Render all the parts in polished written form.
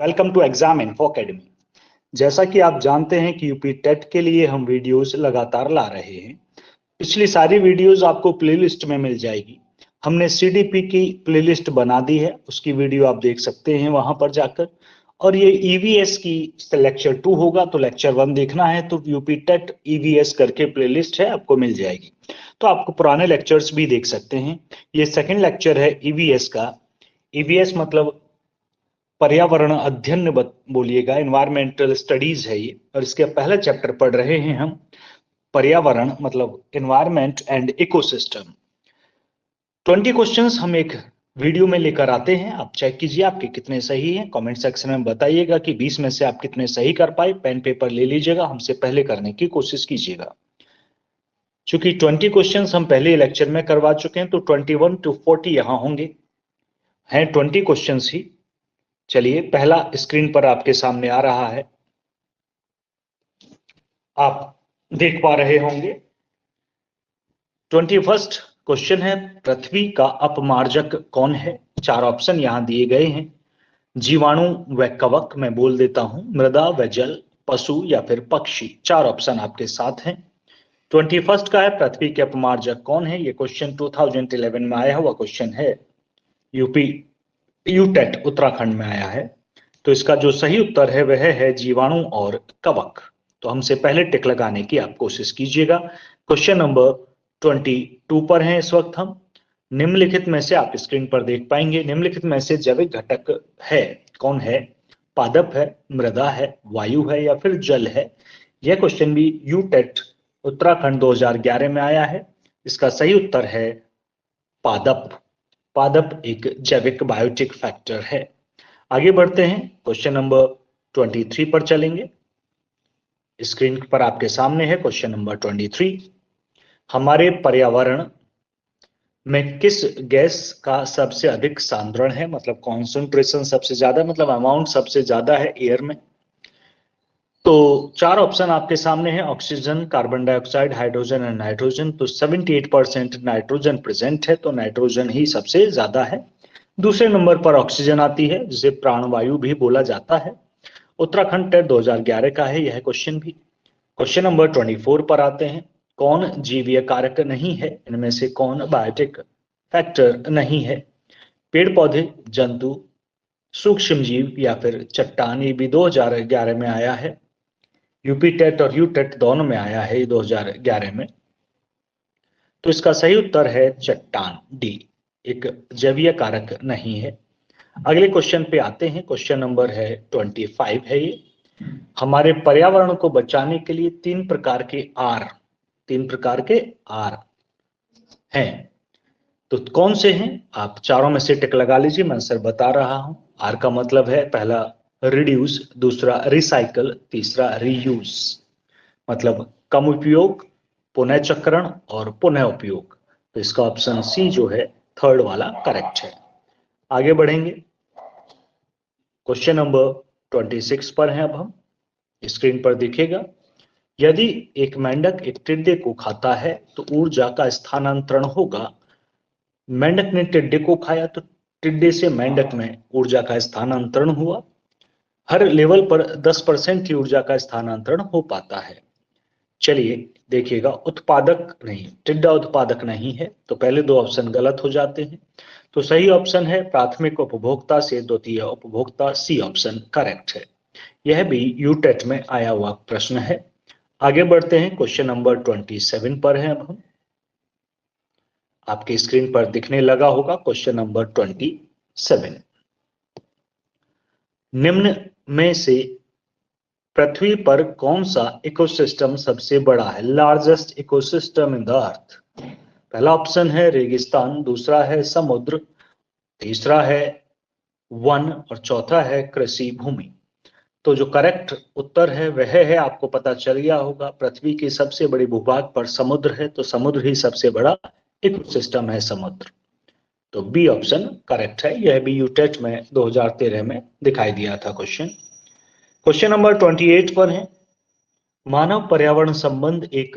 Welcome to exam info academy. जैसा कि आप जानते हैं कि यूपी टेट के लिए हम वीडियोस लगातार ला रहे हैं। पिछली सारी वीडियोस आपको प्लेलिस्ट में मिल जाएगी। हमने सीडीपी की प्लेलिस्ट बना दी है, उसकी वीडियो आप देख सकते हैं वहां पर जाकर। और ये ईवीएस की लेक्चर 2 होगा, तो लेक्चर 1 देखना है तो यूपी टेट ईवीएस करके प्लेलिस्ट है, आपको मिल जाएगी। तो आपको पुराने लेक्चर्स भी देख सकते हैं। ये सेकेंड लेक्चर है ईवीएस का। ईवीएस मतलब पर्यावरण अध्ययन बोलिएगा, एनवायरमेंटल स्टडीज है ये। और इसके पहले चैप्टर पढ़ रहे हैं हम, पर्यावरण मतलब एनवायरमेंट एंड इकोसिस्टम। 20 क्वेश्चंस हम एक वीडियो में लेकर आते हैं। आप चेक कीजिए आपके कितने सही हैं। कमेंट सेक्शन में बताइएगा कि 20 में से आप कितने सही कर पाए। पेन पेपर ले लीजिएगा, हमसे पहले करने की कोशिश कीजिएगा। चूंकि 20 क्वेश्चंस हम पहले लेक्चर में करवा चुके हैं, तो 21 to 40 यहां होंगे। हैं 20 क्वेश्चंस ही। चलिए, पहला स्क्रीन पर आपके सामने आ रहा है, आप देख पा रहे होंगे। 21st क्वेश्चन है, पृथ्वी का अपमार्जक कौन है? 4 ऑप्शन यहां दिए गए हैं। जीवाणु व कवक, मैं बोल देता हूं, मृदा व जल, पशु या फिर पक्षी। 4 ऑप्शन आपके साथ हैं। 21st का है, पृथ्वी के अपमार्जक कौन है? ये क्वेश्चन 2011 में आया हुआ क्वेश्चन है। यूपी यूटेट उत्तराखंड में आया है। तो इसका जो सही उत्तर है वह है जीवाणु और कवक। तो हमसे पहले टिक लगाने की आप कोशिश कीजिएगा। क्वेश्चन नंबर 22 पर हैं इस वक्त हम। निम्नलिखित में से आप स्क्रीन पर देख पाएंगे, निम्नलिखित में से जैविक घटक है कौन है? पादप है, मृदा है, वायु है या फिर जल है? यह क्वेश्चन भी यूटेट उत्तराखंड 2011 में आया है। इसका सही उत्तर है पादप। पादप एक जैविक बायोटिक फैक्टर है। आगे बढ़ते हैं, क्वेश्चन नंबर 23 पर चलेंगे। स्क्रीन पर आपके सामने है क्वेश्चन नंबर 23। हमारे पर्यावरण में किस गैस का सबसे अधिक सांद्रण है? मतलब कॉन्सेंट्रेशन सबसे ज्यादा, मतलब अमाउंट सबसे ज्यादा है एयर में। तो 4 ऑप्शन आपके सामने है, oxygen, carbon dioxide, hydrogen and nitrogen. तो 78% नाइट्रोजन प्रेजेंट है, तो नाइट्रोजन ही सबसे ज्यादा है। दूसरे नंबर पर ऑक्सीजन आती है, जिसे प्राणवायु भी बोला जाता है। उत्तराखंड टेट 2011 का है यह क्वेश्चन भी। क्वेश्चन नंबर 24 पर आते हैं। कौन जीवीय कारक नहीं है? इनमें से कौन बायोटिक फैक्टर नहीं है? पेड़ पौधे, जंतु, सूक्ष्म जीव या फिर चट्टान। ये भी 2011 में आया है। यूपी टेट और यू टेट दोनों में आया है 2011 में। तो इसका सही उत्तर है चट्टान, डी, एक जैवीय कारक नहीं है। अगले क्वेश्चन पे आते हैं। क्वेश्चन नंबर है 25 है ये। हमारे पर्यावरण को बचाने के लिए 3 प्रकार के आर हैं। तो कौन से हैं? आप चारों में से टिक लगा लीजिए, मैं आंसर बता रहा हूं। आर का मतलब है पहला रिड्यूस, दूसरा रिसाइकल, तीसरा रीयूज। मतलब कम उपयोग, पुनः चक्रण और पुनः उपयोग। तो इसका ऑप्शन सी जो है थर्ड वाला करेक्ट है। आगे बढ़ेंगे, क्वेश्चन नंबर 26 पर हैं अब हम। स्क्रीन पर दिखेगा, यदि एक मेंढक एक टिड्डे को खाता है तो ऊर्जा का स्थानांतरण होगा। मेंढक ने टिड्डे को खाया तो टिड्डे से मेंढक में ऊर्जा का स्थानांतरण हुआ। हर लेवल पर 10% की ऊर्जा का स्थानांतरण हो पाता है। चलिए देखिएगा, उत्पादक नहीं, टिड्डा उत्पादक नहीं है, तो पहले 2 ऑप्शन गलत हो जाते हैं। तो सही ऑप्शन है प्राथमिक उपभोक्ता से द्वितीय उपभोक्ता, सी ऑप्शन करेक्ट है। यह भी यूटेट में आया हुआ प्रश्न है। आगे बढ़ते हैं, क्वेश्चन नंबर 27 पर है अब हम। आपके स्क्रीन पर दिखने लगा होगा क्वेश्चन नंबर 27। निम्न में से पृथ्वी पर कौन सा इकोसिस्टम सबसे बड़ा है? Largest ecosystem in the earth. पहला ऑप्शन है रेगिस्तान, दूसरा है समुद्र, तीसरा है वन और चौथा है कृषि भूमि। तो जो करेक्ट उत्तर है वह है, आपको पता चल गया होगा, पृथ्वी की सबसे बड़ी भूभाग पर समुद्र है, तो समुद्र ही सबसे बड़ा इकोसिस्टम है, समुद्र। तो बी ऑप्शन करेक्ट है। यह भी यूटेट में 2013 में दिखाई दिया था क्वेश्चन। क्वेश्चन नंबर 28 पर है, मानव पर्यावरण संबंध एक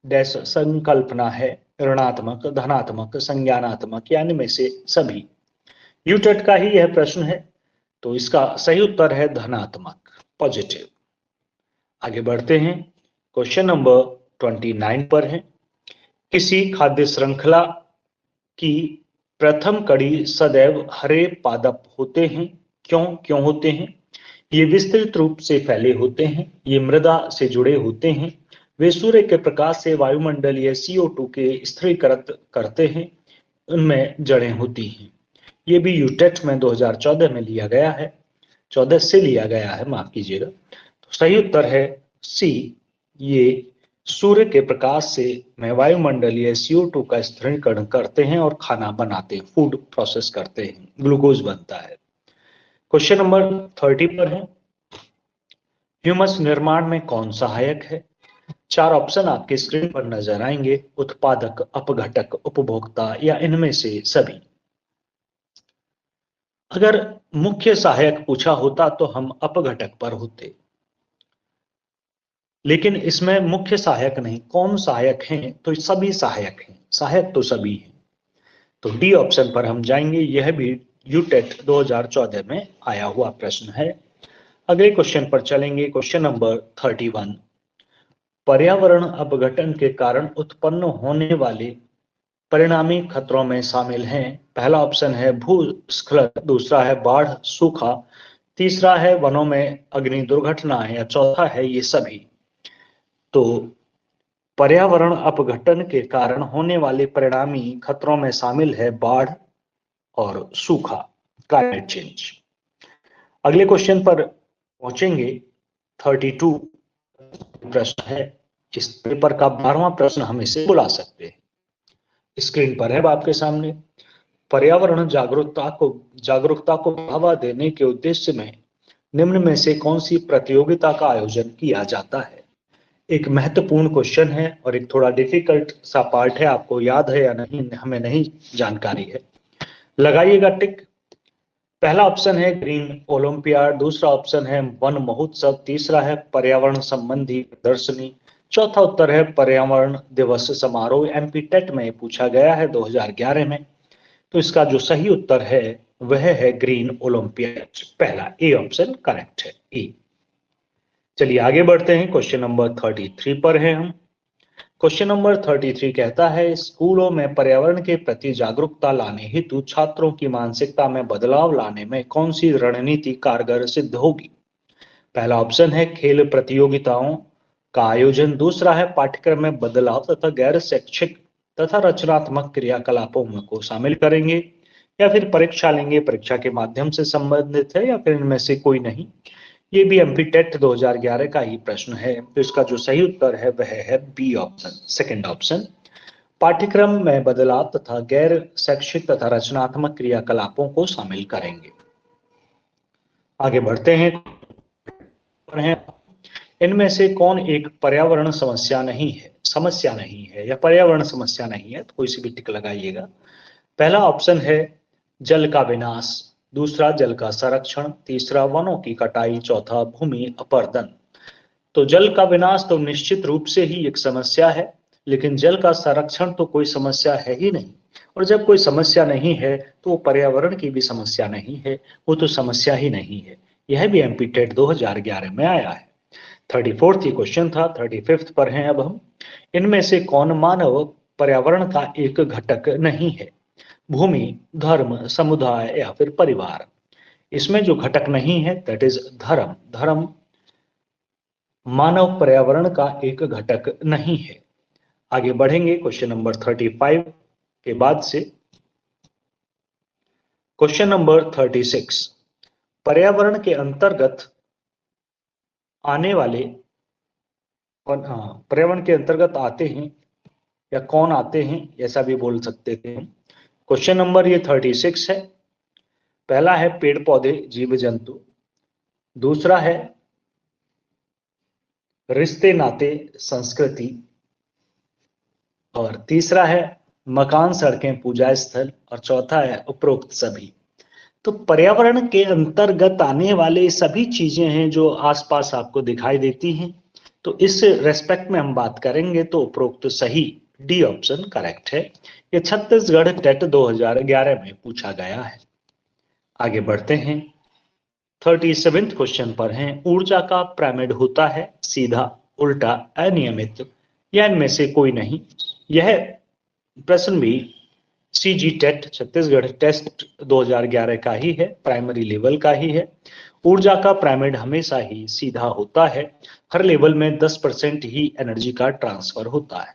डैश संकल्पना है, ऋणात्मक, धनात्मक, संज्ञानात्मक, यानी में से सभी। यूटेट का ही यह प्रश्न है। तो इसका सही उत्तर है धनात्मक, पॉजिटिव। आगे बढ़ते हैं, क्वेश्चन नंबर 29 पर है। किसी खाद्य श्रृंखला की प्रथम कड़ी सदैव हरे पादप होते हैं, क्यों होते हैं? ये विस्तृत रूप से फैले होते हैं, ये मृदा से जुड़े होते हैं, वे सूर्य के प्रकाश से वायुमंडलीय CO2 के स्थिरीकृत करते हैं, उनमें जड़ें होती हैं। ये भी यूटेट में 2014 में लिया गया है, 14 से लिया गया है, माफ कीजिएगा। तो सही उत्तर है सी, ये सूर्य के प्रकाश से में वायुमंडलीय CO2 का स्थिरीकरण करते हैं और खाना बनाते हैं, फूड प्रोसेस करते हैं, ग्लूकोज बनता है। क्वेश्चन नंबर 30 पर है, ह्यूमस निर्माण में कौन सहायक है? 4 ऑप्शन आपके स्क्रीन पर नजर आएंगे, उत्पादक, अपघटक, उपभोक्ता या इनमें से सभी। अगर मुख्य सहायक पूछा होता तो हम अपघटक पर होते, लेकिन इसमें मुख्य सहायक नहीं, कौन सहायक हैं? तो सभी सहायक हैं, सहायक तो सभी हैं। तो डी ऑप्शन पर हम जाएंगे, यह भी यूटेट 2014 में आया हुआ प्रश्न है। अगले क्वेश्चन पर चलेंगे, क्वेश्चन नंबर 31। पर्यावरण अपघटन के कारण उत्पन्न होने वाले परिणामी खतरों में शामिल हैं। पहला ऑप्शन है भूस्खलन, दूसरा है बाढ़, सूखा, तीसरा है वनों में अग्नि दुर्घटनाएं, या चौथा है ये सभी। तो पर्यावरण अपघटन के कारण होने वाले परिणामी खतरों में शामिल है बाढ़ और सूखा, क्लाइमेट चेंज। अगले क्वेश्चन पर पहुंचेंगे, 32 प्रश्न है। इस पेपर का 12वां प्रश्न हम इसे बुला सकते हैं। स्क्रीन पर है आपके सामने, पर्यावरण जागरूकता को बढ़ावा देने के उद्देश्य में निम्न में से कौन सी प्रतियोगिता का आयोजन किया जाता है? एक महत्वपूर्ण क्वेश्चन है और एक थोड़ा डिफिकल्ट सा पार्ट है, आपको याद है या नहीं हमें नहीं जानकारी है, लगाइएगा टिक। पहला ऑप्शन है ग्रीन ओलंपियाड, दूसरा ऑप्शन है वन महोत्सव, तीसरा है पर्यावरण संबंधी प्रदर्शनी, चौथा उत्तर है पर्यावरण दिवस समारोह। एमपी टेट में पूछा गया है 2011 में। तो इसका जो सही उत्तर है वह है ग्रीन ओलंपियाड, पहला ए ऑप्शन करेक्ट है, ए। चलिए आगे बढ़ते हैं, क्वेश्चन नंबर 33 पर है हम। क्वेश्चन नंबर 33 कहता है, स्कूलों में पर्यावरण के प्रति जागरूकता लाने हेतु छात्रों की मानसिकता में बदलाव लाने में कौन सी रणनीति कारगर सिद्ध होगी? पहला ऑप्शन है खेल प्रतियोगिताओं का आयोजन, दूसरा है पाठ्यक्रम में बदलाव तथा गैर शैक्षिक तथा रचनात्मक क्रियाकलापों को शामिल करेंगे, या फिर परीक्षा लेंगे, परीक्षा के माध्यम से संबंधित है, या फिर इनमें से कोई नहीं। ये भी एमपी टेट 2011 का ही प्रश्न है। तो इसका जो सही उत्तर है वह है बी ऑप्शन, सेकंड ऑप्शन, पाठ्यक्रम में बदलाव तथा गैर शैक्षिक तथा रचनात्मक क्रियाकलापों को शामिल करेंगे। आगे बढ़ते हैं, इनमें से कौन एक पर्यावरण समस्या नहीं है या पर्यावरण समस्या नहीं है? तो कोई सी भी टिक लगाइएगा। पहला ऑप्शन है जल का विनाश, दूसरा जल का संरक्षण, तीसरा वनों की कटाई, चौथा भूमि अपरदन। तो जल का विनाश तो निश्चित रूप से ही एक समस्या है, लेकिन जल का संरक्षण तो कोई समस्या है ही नहीं। और जब कोई समस्या नहीं है तो पर्यावरण की भी समस्या नहीं है, वो तो समस्या ही नहीं है। यह भी एमपी टेट 2011 में आया है। 34th ही क्वेश्चन था, 35th पर हैं अब हम। इनमें से कौन मानव पर्यावरण का एक घटक नहीं है? भूमि, धर्म, समुदाय या फिर परिवार। इसमें जो घटक नहीं है दैट इज धर्म। धर्म मानव पर्यावरण का एक घटक नहीं है। आगे बढ़ेंगे क्वेश्चन नंबर 35 के बाद से क्वेश्चन नंबर 36। पर्यावरण के अंतर्गत आने वाले पर्यावरण के अंतर्गत आते हैं या कौन आते हैं, ऐसा भी बोल सकते थे हम। क्वेश्चन नंबर ये 36 है। पहला है पेड़ पौधे, जीव जंतु, दूसरा है रिश्ते नाते, संस्कृति, और तीसरा है मकान, सड़कें, पूजा स्थल, और चौथा है उपरोक्त सभी। तो पर्यावरण के अंतर्गत आने वाले सभी चीजें हैं जो आसपास आपको दिखाई देती हैं। तो इस रेस्पेक्ट में हम बात करेंगे तो उपरोक्त सही, डी ऑप्शन करेक्ट है। ये छत्तीसगढ़ टेट 2011 में पूछा गया है। आगे बढ़ते हैं, 37वें क्वेश्चन पर हैं। ऊर्जा का पिरामिड होता है सीधा, उल्टा, अनियमित या इनमें से कोई नहीं। यह प्रश्न भी सीजी टेट छत्तीसगढ़ टेस्ट 2011 का ही है, प्राइमरी लेवल का ही है। ऊर्जा का पिरामिड हमेशा ही सीधा होता है। हर लेवल में 10% ही एनर्जी का ट्रांसफर होता है।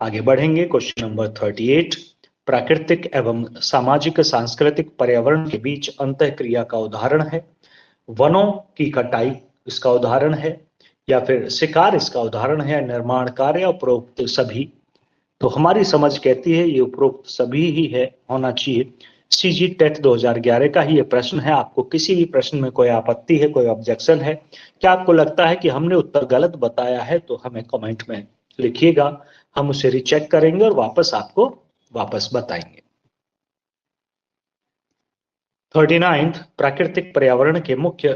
आगे बढ़ेंगे। क्वेश्चन नंबर 38, प्राकृतिक एवं सामाजिक सांस्कृतिक पर्यावरण के बीच अंतःक्रिया का उदाहरण है। वनों की कटाई इसका उदाहरण है, या फिर शिकार इसका उदाहरण है, निर्माण कार्य, उपरोक्त सभी। तो हमारी समझ कहती है ये उपरोक्त सभी ही है, होना चाहिए। सीजी टेट 2011 का ही ये प्रश्न है। आपको किसी भी प्रश्न में कोई आपत्ति है, कोई ऑब्जेक्शन है, क्या आपको लगता है कि हमने उत्तर गलत बताया है, तो हमें कमेंट में लिखिएगा। हम उसे रिचेक करेंगे और आपको वापस बताएंगे। 39, प्राकृतिक पर्यावरण के मुख्य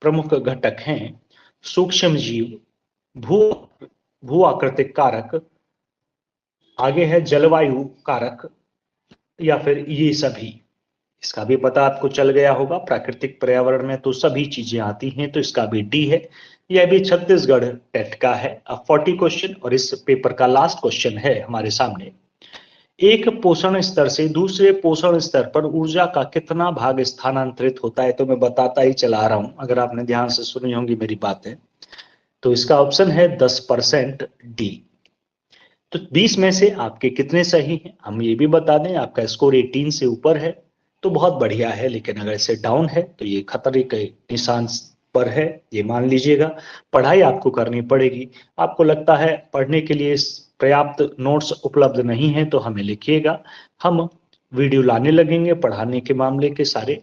प्रमुख घटक हैं सूक्ष्म जीव, भू आकृतिक कारक, आगे है जलवायु कारक, या फिर ये सभी। इसका भी पता आपको चल गया होगा। प्राकृतिक पर्यावरण में तो सभी चीजें आती हैं, तो इसका भी डी है। यह भी छत्तीसगढ़ टेट का है। अब 40 क्वेश्चन और इस पेपर का लास्ट क्वेश्चन है हमारे सामने। एक पोषण स्तर से दूसरे पोषण स्तर पर ऊर्जा का कितना भाग स्थानांतरित होता है? तो मैं बताता ही चला रहा हूं, अगर आपने ध्यान से सुनी होंगी मेरी बातें। तो इसका ऑप्शन है 10% डी। तो 20 में से आपके कितने सही हैं? हम ये भी बता दें, आपका स्कोर 18 से ऊपर है तो बहुत बढ़िया है, लेकिन अगर इससे डाउन है तो ये खतरे के निशान पर है, ये मान लीजिएगा। पढ़ाई आपको करनी पड़ेगी। आपको लगता है पढ़ने के लिए पर्याप्त नोट्स उपलब्ध नहीं है तो हमें लिखिएगा। हम वीडियो लाने लगेंगे पढ़ाने के मामले के सारे,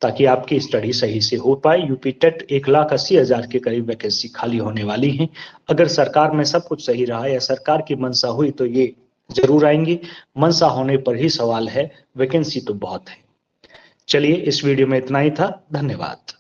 ताकि आपकी स्टडी सही से हो पाए। यूपी टेट 1,80,000 के करीब वैकेंसी खाली होने वाली है। अगर सरकार में सब कुछ सही रहा या सरकार की मंशा हुई तो ये जरूर आएंगी। मंशा होने पर ही सवाल है, वैकेंसी तो बहुत है। चलिए, इस वीडियो में इतना ही था। धन्यवाद।